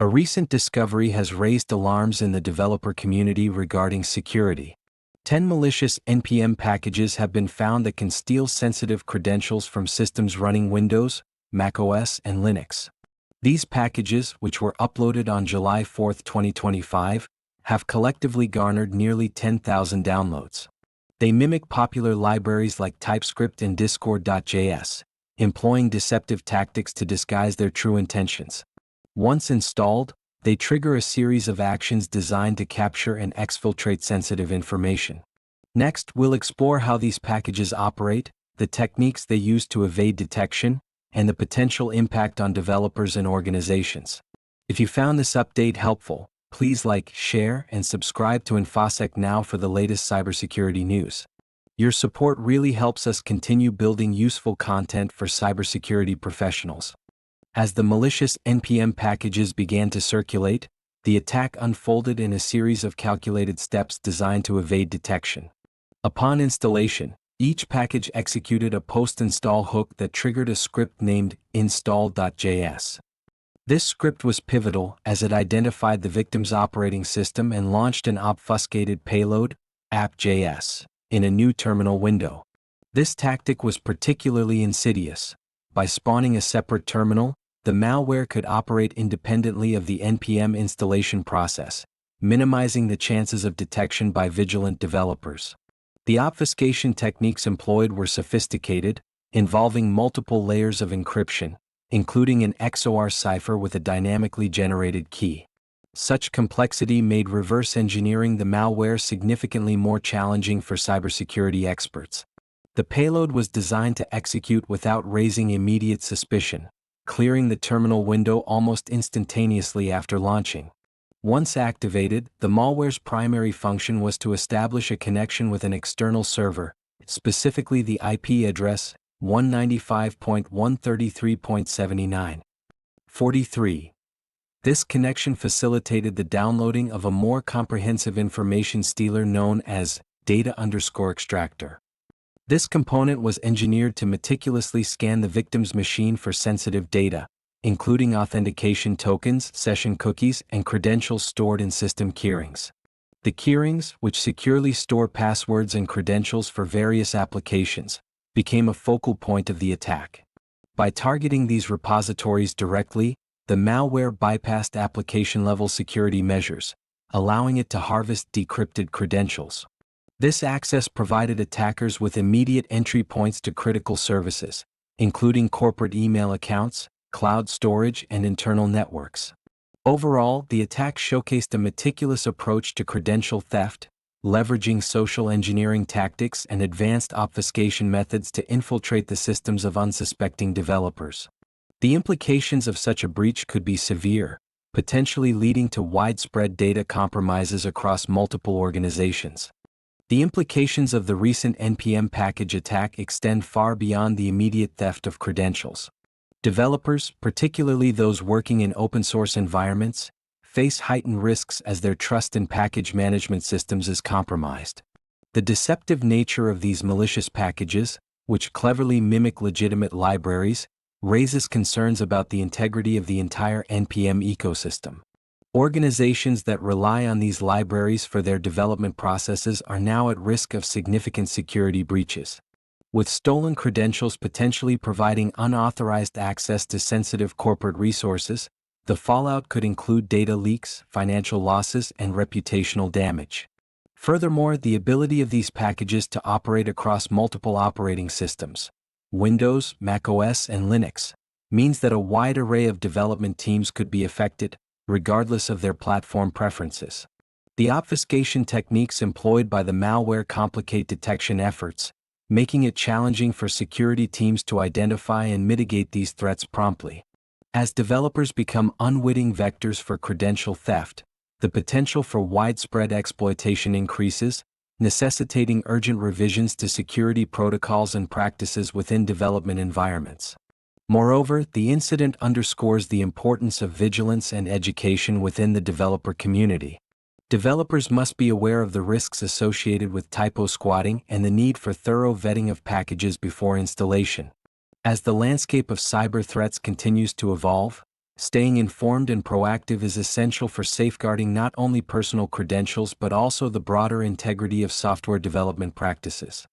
A recent discovery has raised alarms in the developer community regarding security. 10 malicious NPM packages have been found that can steal sensitive credentials from systems running Windows, macOS, and Linux. These packages, which were uploaded on July 4, 2025, have collectively garnered nearly 10,000 downloads. They mimic popular libraries like TypeScript and Discord.js, employing deceptive tactics to disguise their true intentions. Once installed, they trigger a series of actions designed to capture and exfiltrate sensitive information. Next, we'll explore how these packages operate, the techniques they use to evade detection, and the potential impact on developers and organizations. If you found this update helpful, please like, share, and subscribe to Infosec now for the latest cybersecurity news. Your support really helps us continue building useful content for cybersecurity professionals. As the malicious NPM packages began to circulate, the attack unfolded in a series of calculated steps designed to evade detection. Upon installation, each package executed a post-install hook that triggered a script named install.js. This script was pivotal as it identified the victim's operating system and launched an obfuscated payload, app.js, in a new terminal window. This tactic was particularly insidious. By spawning a separate terminal, the malware could operate independently of the NPM installation process, minimizing the chances of detection by vigilant developers. The obfuscation techniques employed were sophisticated, involving multiple layers of encryption, including an XOR cipher with a dynamically generated key. Such complexity made reverse engineering the malware significantly more challenging for cybersecurity experts. The payload was designed to execute without raising immediate suspicion, clearing the terminal window almost instantaneously after launching. Once activated, the malware's primary function was to establish a connection with an external server, specifically the IP address 195.133.79. 43. This connection facilitated the downloading of a more comprehensive information stealer known as data_extractor. This component was engineered to meticulously scan the victim's machine for sensitive data, including authentication tokens, session cookies, and credentials stored in system keyrings. The keyrings, which securely store passwords and credentials for various applications, became a focal point of the attack. By targeting these repositories directly, the malware bypassed application-level security measures, allowing it to harvest decrypted credentials. This access provided attackers with immediate entry points to critical services, including corporate email accounts, cloud storage, and internal networks. Overall, the attack showcased a meticulous approach to credential theft, leveraging social engineering tactics and advanced obfuscation methods to infiltrate the systems of unsuspecting developers. The implications of such a breach could be severe, potentially leading to widespread data compromises across multiple organizations. The implications of the recent NPM package attack extend far beyond the immediate theft of credentials. Developers, particularly those working in open-source environments, face heightened risks as their trust in package management systems is compromised. The deceptive nature of these malicious packages, which cleverly mimic legitimate libraries, raises concerns about the integrity of the entire NPM ecosystem. Organizations that rely on these libraries for their development processes are now at risk of significant security breaches. With stolen credentials potentially providing unauthorized access to sensitive corporate resources, the fallout could include data leaks, financial losses, and reputational damage. Furthermore, the ability of these packages to operate across multiple operating systems, Windows, macOS, and Linux, means that a wide array of development teams could be affected, regardless of their platform preferences. The obfuscation techniques employed by the malware complicate detection efforts, making it challenging for security teams to identify and mitigate these threats promptly. As developers become unwitting vectors for credential theft, the potential for widespread exploitation increases, necessitating urgent revisions to security protocols and practices within development environments. Moreover, the incident underscores the importance of vigilance and education within the developer community. Developers must be aware of the risks associated with typo squatting and the need for thorough vetting of packages before installation. As the landscape of cyber threats continues to evolve, Staying informed and proactive is essential for safeguarding not only personal credentials but also the broader integrity of software development practices.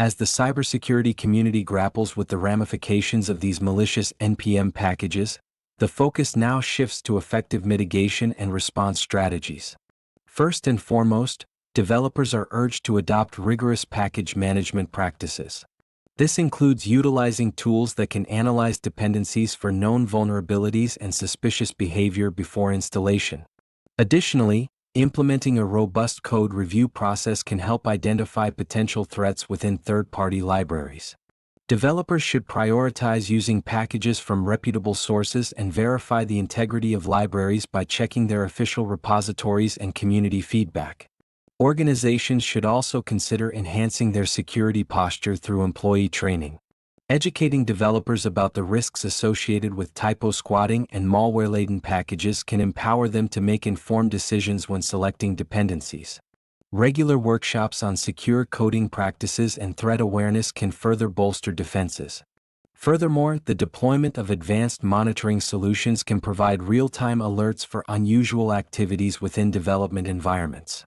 As the cybersecurity community grapples with the ramifications of these malicious NPM packages, the focus now shifts to effective mitigation and response strategies. First and foremost, developers are urged to adopt rigorous package management practices. This includes utilizing tools that can analyze dependencies for known vulnerabilities and suspicious behavior before installation. Additionally, implementing a robust code review process can help identify potential threats within third-party libraries. Developers should prioritize using packages from reputable sources and verify the integrity of libraries by checking their official repositories and community feedback. Organizations should also consider enhancing their security posture through employee training. Educating developers about the risks associated with typo squatting and malware-laden packages can empower them to make informed decisions when selecting dependencies. Regular workshops on secure coding practices and threat awareness can further bolster defenses. Furthermore, the deployment of advanced monitoring solutions can provide real-time alerts for unusual activities within development environments.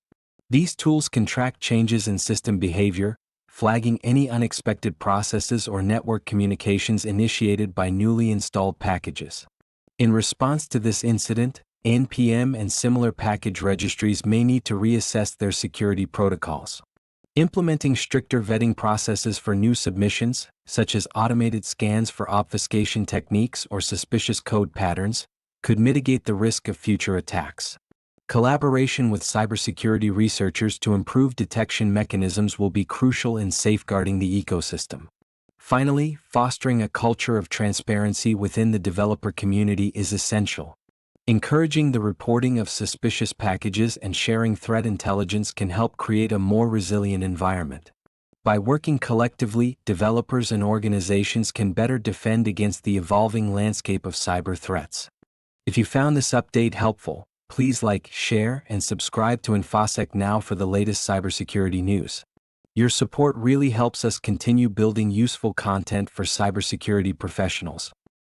These tools can track changes in system behavior, flagging any unexpected processes or network communications initiated by newly installed packages. In response to this incident, NPM and similar package registries may need to reassess their security protocols. Implementing stricter vetting processes for new submissions, such as automated scans for obfuscation techniques or suspicious code patterns, could mitigate the risk of future attacks. Collaboration with cybersecurity researchers to improve detection mechanisms will be crucial in safeguarding the ecosystem. Finally, fostering a culture of transparency within the developer community is essential. Encouraging the reporting of suspicious packages and sharing threat intelligence can help create a more resilient environment. By working collectively, developers and organizations can better defend against the evolving landscape of cyber threats. If you found this update helpful, please like, share, and subscribe to Infosec now for the latest cybersecurity news. Your support really helps us continue building useful content for cybersecurity professionals.